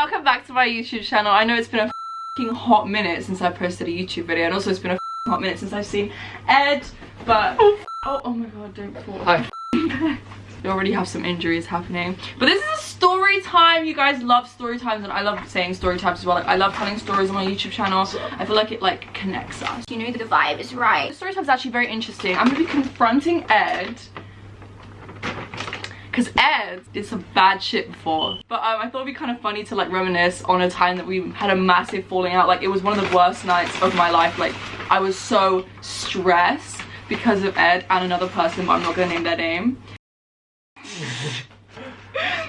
welcome back to my YouTube channel. I know it's been a f***ing hot minute since I posted a YouTube video, and also it's been a f***ing hot minute since I've seen Ed, but oh my god, don't fall. Hi. We already have some injuries happening, but this is a story time. You guys love story times, and I love saying story times as well. Like, I love telling stories on my YouTube channel. I feel like it like connects us. You know that the vibe is right. The story time is actually very interesting. I'm gonna be confronting Ed, because Ed did some bad shit before. But I thought it'd be kind of funny to like reminisce on a time that we had a massive falling out. Like, it was one of the worst nights of my life. Like, I was so stressed because of Ed and another person, but I'm not gonna name their name.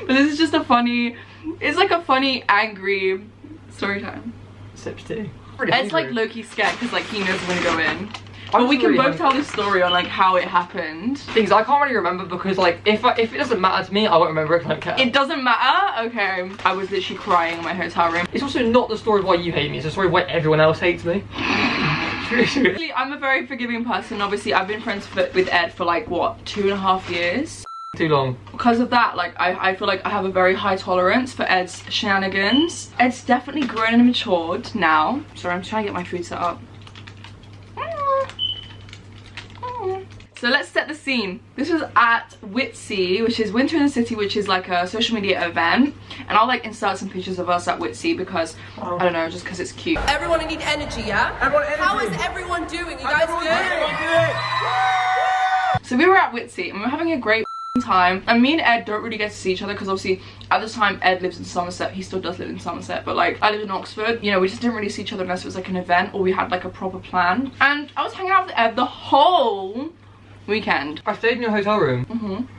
But this is just a funny, it's like a funny, angry story time. Sips tea. Ed's like low-key scared because like he knows we're gonna go in. But we can both tell this story on like how it happened. Things I can't really remember because like if it doesn't matter to me, I won't remember it. I don't care. It doesn't matter? Okay. I was literally crying in my hotel room. It's also not the story of why you hate me, it's the story of why everyone else hates me. I'm a very forgiving person. Obviously, I've been friends with Ed for like what, 2.5 years? Too long. Because of that, like I feel like I have a very high tolerance for Ed's shenanigans. Ed's definitely grown and matured now. Sorry, I'm trying to get my food set up. So let's set the scene. This was at Whitsey, which is Winter in the City, which is like a social media event. And I'll like insert some pictures of us at Whitsey because, I don't know, just because it's cute. Everyone, I need energy, yeah? Everyone energy. How is everyone doing? You guys good? So we were at Whitsey and we were having a great time, and me and Ed don't really get to see each other because obviously at this time Ed lives in Somerset. He still does live in Somerset, but like I live in Oxford. You know, we just didn't really see each other unless it was like an event or we had like a proper plan. And I was hanging out with Ed the whole weekend. I stayed in your hotel room.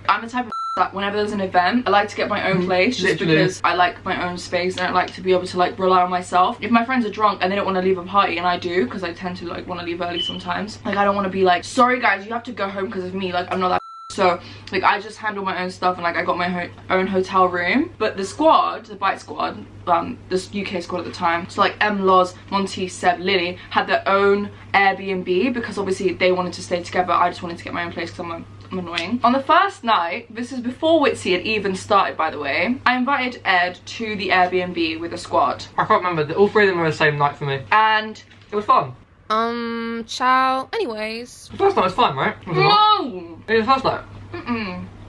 I'm the type of that whenever there's an event, I like to get my own place just because I like my own space and I like to be able to like rely on myself. If my friends are drunk and they don't want to leave a party, and I do because I tend to like want to leave early sometimes, like I don't want to be like, sorry guys, you have to go home because of me. Like, I'm not that. So like I just handle my own stuff, and like I got my own hotel room. But the squad, the bike squad, this UK squad at the time, so like Loz, Monty, Seb, Lily, had their own Airbnb because obviously they wanted to stay together. I just wanted to get my own place because I'm annoying. On the first night, this is before Whitsey had even started, by the way, I invited Ed to the Airbnb with the squad. I can't remember, all three of them were the same night for me. And it was fun. Ciao. Anyways. The first night was fun, right? Was it not? It was the first night?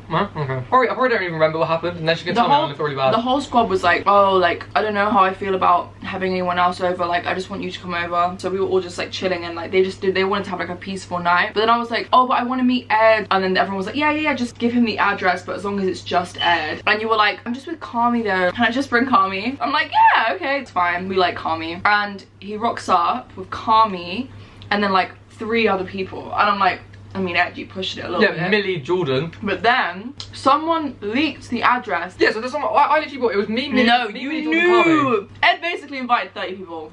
No? Okay. I probably don't even remember what happened, unless you can tell me I look really bad. The whole squad was like, oh, like, I don't know how I feel about having anyone else over, like, I just want you to come over. So we were all just like chilling, and like they wanted to have like a peaceful night. But then I was like, oh, but I want to meet Ed. And then everyone was like, yeah, just give him the address, but as long as it's just Ed. And you were like, I'm just with Kami though, can I just bring Kami? I'm like, yeah, okay, it's fine, we like Kami. And he rocks up with Kami and then like 3 other people, and I'm like, I mean, Ed, you pushed it a little bit. Yeah, Millie, Jordan. But then someone leaked the address. Yeah, so there's someone, I literally bought it. Was me, Millie, no, me, you Millie, knew. Jordan, Ed basically invited 30 people.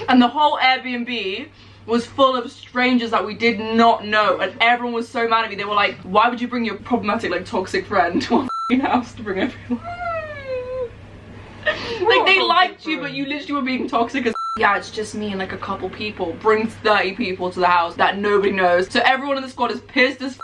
And the whole Airbnb was full of strangers that we did not know, and everyone was so mad at me. They were like, why would you bring your problematic, like, toxic friend to our house to bring everyone? Like, they liked you, but you literally were being toxic as yeah, it's just me and like a couple people. Brings 30 people to the house that nobody knows. So everyone in the squad is pissed as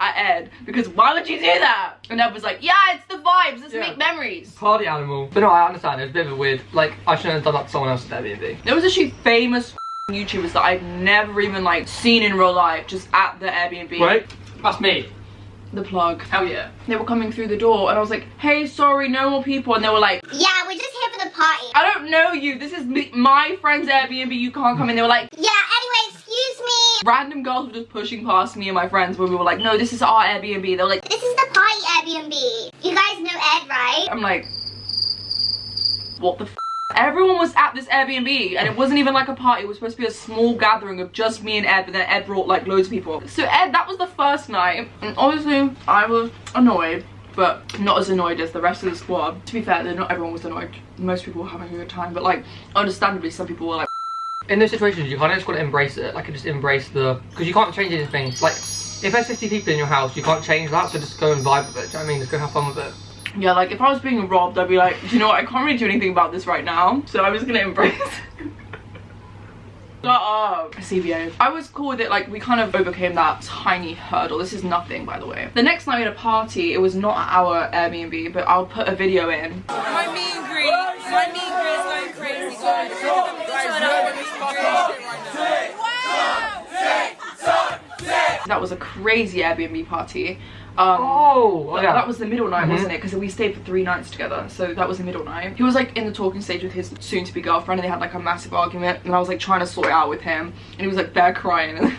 at Ed because why would you do that? And Ed was like, yeah, it's the vibes, let's make memories. Party animal. But no, I understand, it was a bit of a weird, like, I shouldn't have done that to someone else's Airbnb. There was actually famous YouTubers that I've never even like seen in real life just at the Airbnb. Right? That's me. The plug. Hell yeah. They were coming through the door and I was like, hey, sorry, no more people. And they were like, yeah, we're just here for the party. I don't know you. This is my friend's Airbnb. You can't come in. They were like, yeah, anyway, excuse me. Random girls were just pushing past me and my friends when we were like, no, this is our Airbnb. They were like, this is the party Airbnb. You guys know Ed, right? I'm like, what the f? Everyone was at this Airbnb and it wasn't even like a party. It was supposed to be a small gathering of just me and Ed, but then Ed brought like loads of people. So Ed, that was the first night, and obviously I was annoyed, but not as annoyed as the rest of the squad. To be fair, not everyone was annoyed. Most people were having a good time, but like understandably some people were like, in those situations you kind of just got to embrace it, like just embrace because you can't change anything. Like if there's 50 people in your house, you can't change that, so just go and vibe with it. Do you know what I mean? Just go have fun with it. Yeah, like if I was being robbed, I'd be like, do you know what, I can't really do anything about this right now, so I'm just gonna embrace it. So I was gonna embrace it. And obviously I was annoyed, but not as annoyed as the rest of the squad. To be fair, not everyone was annoyed. Most people were having a good time, but like understandably some people were like, if I was being robbed, I'd be like, do you know what, I can't really do anything about this right now, so I'm just gonna embrace it. Shut up. CBA. I was cool with it, like we kind of overcame that tiny hurdle. This is nothing, by the way. The next night we had a party. It was not at our Airbnb, but I'll put a video in. My meet and greet. My meet and greet is going crazy, guys. That was a crazy Airbnb party. Yeah. That was the middle night, wasn't it? Because we stayed for 3 nights together, so that was the middle night. He was like in the talking stage with his soon-to-be girlfriend, and they had like a massive argument, and I was like trying to sort it out with him, and he was like there crying.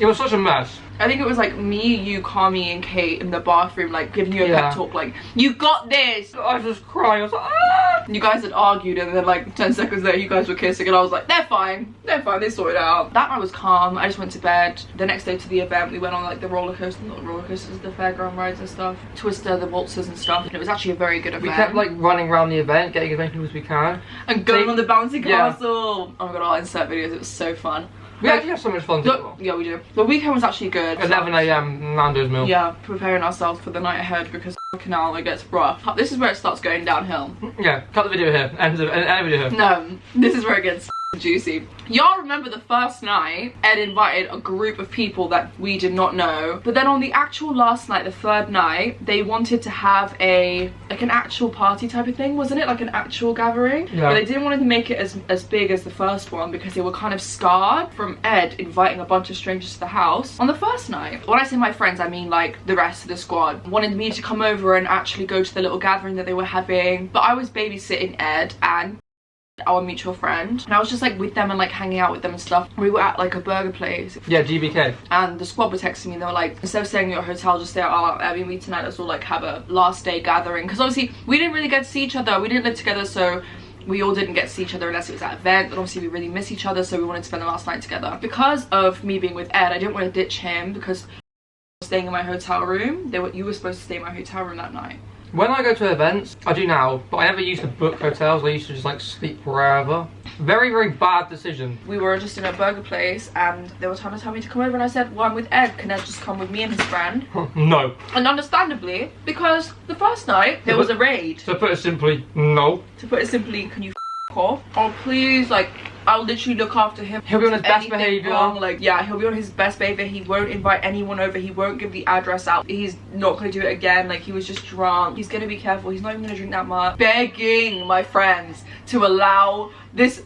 It was such a mess. I think it was like me, you, Kami, and Kate in the bathroom, like giving you a pep talk, like, you got this! I was just crying, I was like, ah! You guys had argued, and then like 10 seconds later you guys were kissing, and I was like, they're fine, they sorted it out. That night was calm. I just went to bed. The next day to the event, we went on like the roller coaster, not the roller coasters, the fairground rides and stuff, Twister, the waltzers and stuff, and it was actually a very good event. We kept like running around the event, getting as many people as we can. And going on the bouncy castle! Oh my god, I'll insert videos, it was so fun. We actually have so much fun together. Yeah, we do. The weekend was actually good. 11 AM, Nando's meal. Yeah, preparing ourselves for the night ahead because fucking hell, it gets rough. This is where it starts going downhill. Yeah, cut the video here. End the video here. No, this is where it gets juicy. Y'all remember the first night, Ed invited a group of people that we did not know, but then on the actual last night, the 3rd night, they wanted to have like an actual party type of thing, wasn't it? Like an actual gathering. Yeah. But they didn't want to make it as big as the first one because they were kind of scarred from Ed inviting a bunch of strangers to the house on the first night. When I say my friends, I mean like the rest of the squad wanted me to come over and actually go to the little gathering that they were having, but I was babysitting Ed and our mutual friend, and I was just like with them and like hanging out with them and stuff. We were at like a burger place. Yeah, GBK. And the squad were texting me and they were like, instead of staying at your hotel, just stay at our Airbnb tonight. Let's all like have a last day gathering, because obviously we didn't really get to see each other. We didn't live together, so we all didn't get to see each other unless it was at an event, and obviously we really miss each other, so we wanted to spend the last night together. Because of me being with Ed, I didn't want to ditch him because staying in my hotel room. You were supposed to stay in my hotel room that night. When I go to events, I do now, but I never used to book hotels. I used to just like sleep wherever. Very, very bad decision. We were just in a burger place and they were trying to tell me to come over, and I said, well, I'm with Ed, can Ed just come with me and his friend? No. And understandably, because the first night there was a raid. To put it simply, no. To put it simply, can you f off? Oh please, like, I'll literally look after him. He'll be on his best behaviour. Like, yeah, he'll be on his best behaviour. He won't invite anyone over. He won't give the address out. He's not going to do it again. Like, he was just drunk. He's going to be careful. He's not even going to drink that much. Begging my friends to allow this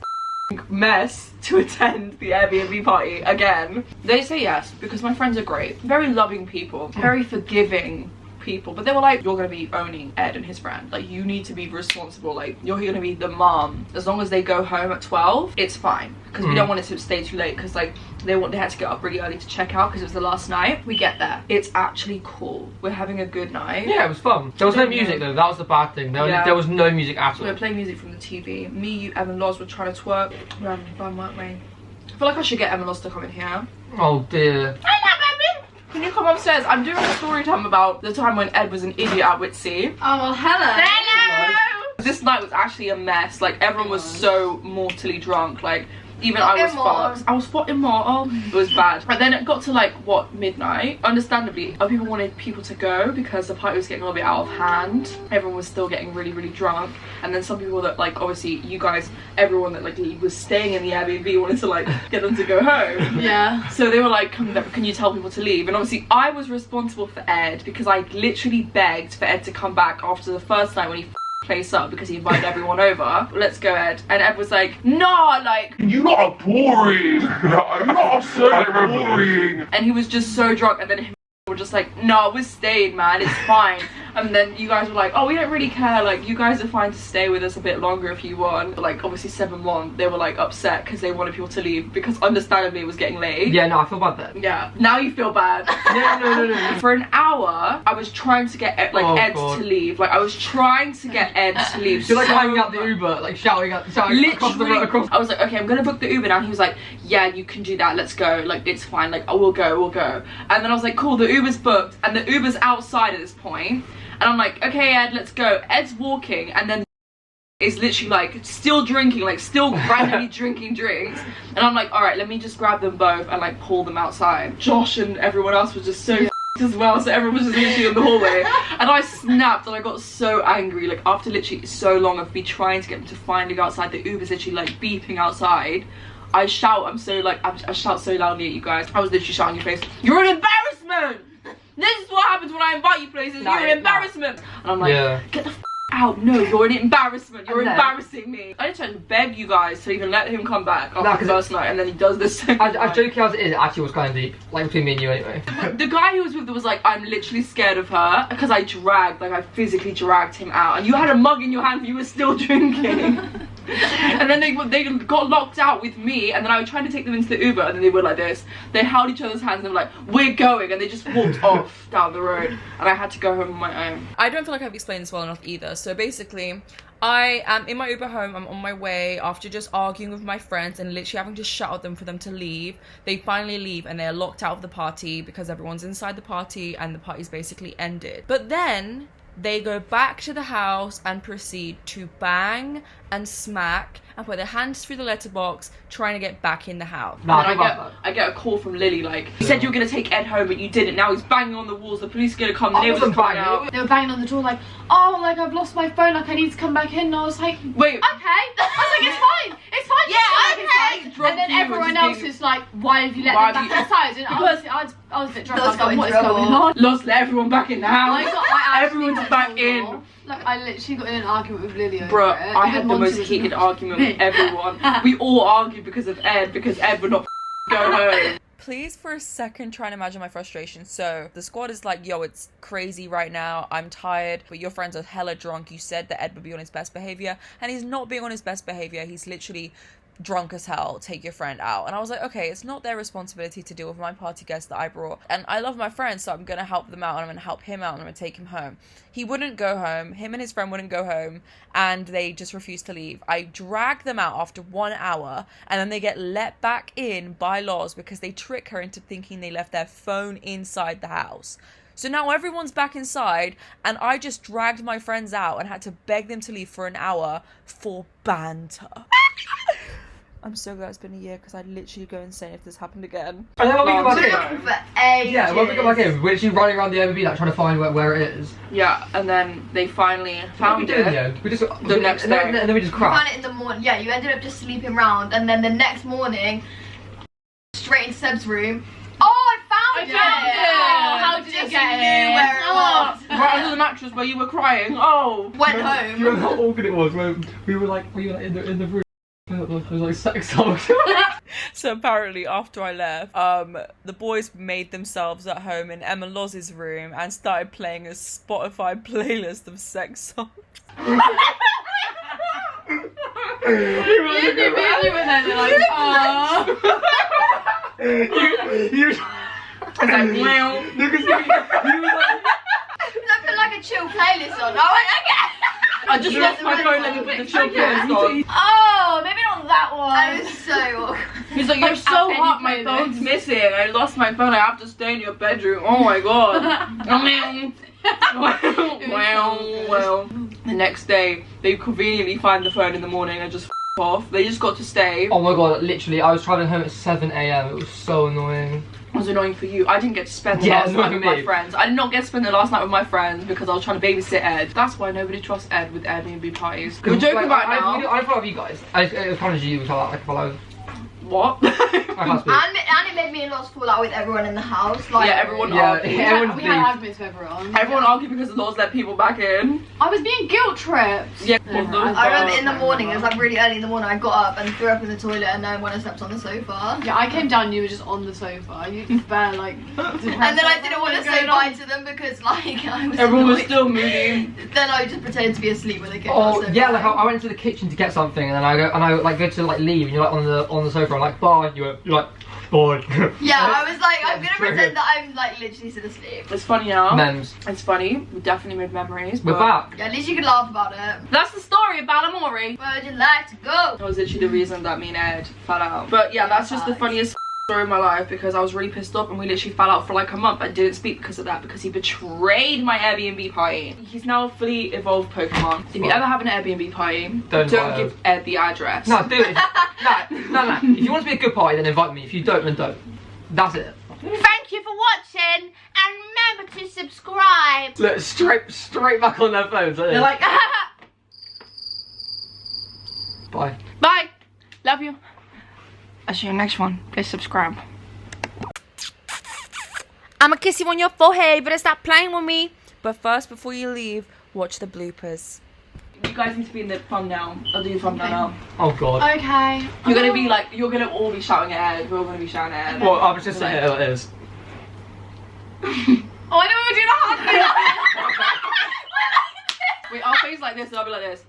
mess to attend the Airbnb party again. They say yes because my friends are great. Very loving people. Very forgiving people, but they were like, you're gonna be owning Ed and his friend, like you need to be responsible, like you're gonna be the mom. As long as they go home at 12, it's fine, because we don't want it to stay too late, because like they had to get up really early to check out because it was the last night. We get there, it's actually cool, we're having a good night. Yeah, it was fun. There was no music though, that was the bad thing. There was no music at all. We were playing music from the TV. Me, you, Em and Loz were trying to twerk. We were having fun, weren't we? I feel like I should get Em and Loz to come in here. Oh dear. Can you come upstairs? I'm doing a story time about the time when Ed was an idiot at Witsy. Oh, well, hello. Hello! This night was actually a mess. Like, everyone was so mortally drunk. Like, even I was fucked. I was fucking immortal. It was bad. And then it got to like, what, midnight? Understandably, other people wanted people to go because the party was getting a little bit out of hand. Everyone was still getting really, really drunk. And then some people that, like, obviously, you guys, everyone that, like, was staying in the Airbnb wanted to, like, get them to go home. Yeah. So they were like, can you tell people to leave? And obviously, I was responsible for Ed because I literally begged for Ed to come back after the first night when he place up because he invited everyone over. Let's go, Ed. And Ed was like, no, like, you lot are boring. I'm not so boring. And he was just so drunk, and then him were just like, no, we're staying, man, it's fine. And then you guys were like, oh, we don't really care, like you guys are fine to stay with us a bit longer if you want. But, like, obviously 7-1, they were like upset because they wanted people to leave because understandably it was getting late. Yeah, no, I feel bad then. Yeah, now you feel bad. No. For an hour I was trying to get Ed to leave. Like, I was trying to get Ed to leave. You're like hanging out the Uber, like shouting across the road. I was like, okay, I'm gonna book the Uber now. He was like, yeah, you can do that, let's go, like it's fine, like oh, we'll go. And then I was like, cool, the Uber's booked, and the Uber's outside at this point. And I'm like, okay, Ed, let's go. Ed's walking, and then is literally like still drinking, like still randomly drinking drinks. And I'm like, all right, let me just grab them both and like pull them outside. Josh and everyone else was just so as well, so everyone was just literally in the hallway. And I snapped and I got so angry, like after literally so long of me trying to get them to finally go outside. The Uber's literally like beeping outside. I shout, I shout so loudly at you guys. I was literally shouting in your face, you're an embarrassment! This is what happens when I invite you places, you're an embarrassment! And I'm like, get the f out, no, you're an embarrassment, you're embarrassing me. I just tried to beg you guys to even let him come back after the first night, and then he does this second night. As joking as it is, it actually was kind of deep, like between me and you anyway. The guy who was with was like, I'm literally scared of her, because I physically dragged him out, and you had a mug in your hand but you were still drinking. And then they got locked out with me, and then I was trying to take them into the Uber, and then they were like this. They held each other's hands and they were like, we're going, and they just walked off down the road, and I had to go home on my own. I don't feel like I've explained this well enough either. So basically, I am in my Uber home. I'm on my way after just arguing with my friends and literally having to shout at them for them to leave. They finally leave and they're locked out of the party because everyone's inside the party and the party's basically ended. But then they go back to the house and proceed to bang and smack and put their hands through the letterbox trying to get back in the house. And I get a call from Lily like, you said you were going to take Ed home but you didn't, now he's banging on the walls, the police are going to come, the neighbors are coming out. They were banging on the door like, oh, like I've lost my phone, like I need to come back in, and I was like, wait, okay. I was like, it's fine, yeah, okay. And then everyone else is like, why have you let them back inside? And I was a bit drunk, I was like, what is going on? Let everyone back in the house. Everyone's back in. Like, I literally got in an argument with Lily over Bro, it. I had the most heated argument with everyone. We all argued because of Ed, because Ed would not go home. Please for a second try and imagine my frustration. So the squad is like, yo, it's crazy right now, I'm tired, but your friends are hella drunk. You said that Ed would be on his best behavior, and he's not being on his best behavior. He's literally drunk as hell. Take your friend out. And I was like, okay, it's not their responsibility to deal with my party guests that I brought, and I love my friends, so I'm gonna help them out, and I'm gonna help him out, and I'm gonna take him home. He wouldn't go home. Him and his friend wouldn't go home, and they just refused to leave. I dragged them out after 1 hour, and then they get let back in by Loz because they trick her into thinking they left their phone inside the house. So now everyone's back inside, and I just dragged my friends out and had to beg them to leave for an hour for banter. I'm so glad it's been a year because I'd literally go insane if this happened again. And then when we go back in, when we go back in, we're literally running around the Airbnb like trying to find where it is. Yeah, and then they finally found it. We just the next day. And then we just crashed. You found it in the morning. Yeah, you ended up just sleeping around, and then the next morning, straight into Seb's room. Oh, I found it! Oh, how did you get it? Where it was. Right under the mattress where you were crying. Oh. Went home. You remember how awkward it was when we were like in the room. It was like sex songs. So apparently after I left, the boys made themselves at home in Emma Loz's room and started playing a Spotify playlist of sex songs. You were then like, oh. You It's like, well. because you were like, I feel like a chill playlist on. I went, okay. I just lost my phone, let me put the chill playlist on. Oh, maybe not that one. I was so awkward. He's like, you're so hot, my phone's missing. I lost my phone, I have to stay in your bedroom. Oh my god. Well. The next day, they conveniently find the phone in the morning and just off. They just got to stay. oh my god, literally, I was travelling home at 7 AM. It was so annoying. It was annoying for you. I didn't get to spend the last night with my friends. I did not get to spend the last night with my friends because I was trying to babysit Ed. That's why nobody trusts Ed with Airbnb parties. We're joking about it now. I follow you guys. It was kind of you, I follow. What? And it made me a lot fall out with everyone in the house. Like, yeah, everyone argued. We had arguments with everyone. Everyone argued because the laws let people back in. I was being guilt tripped. Yeah. I remember in the morning, it was like really early in the morning, I got up and threw up in the toilet and then went and slept on the sofa. Yeah, I came down and you were just on the sofa. You bare like And then I didn't want to say bye to them because like I was everyone was annoyed. still moody. Then I just pretended to be asleep when they came Oh downstairs. yeah, like I went into the kitchen to get something, and then I go to like leave, and you're like on the sofa, I'm like bye, you're like bye. Yeah, I was like, I'm gonna pretend that I'm like literally still asleep. It's funny now. Memes. It's funny. We definitely made memories. We're back. Yeah, at least you could laugh about it. That's the story about Amori. Where would you like to go? That was literally the reason that me and Ed fell out. But yeah, that's just the funniest story of my life because I was really pissed off and we literally fell out for like a month. I didn't speak because of that because he betrayed my Airbnb party. He's now a fully evolved Pokemon. If you ever have an Airbnb party, don't give Ed the address. No, do it. No. If you want to be a good party, then invite me. If you don't, then don't. That's it. Thank you for watching, and remember to subscribe. Look, straight back on their phones. They're like, bye. bye. Love you. I'll see you next one. Please subscribe. I'ma kiss you on your forehead. You better stop playing with me. But first, before you leave, watch the bloopers. You guys need to be in the thumbnail. I'll do the thumbnail now. Oh god. Okay. You're gonna be like, you're gonna all be shouting at Ed. We're all gonna be shouting at Ed. Well, I was just saying how it is. Oh, I know we're doing a hand. Wait, I'll face like this and I'll be like this.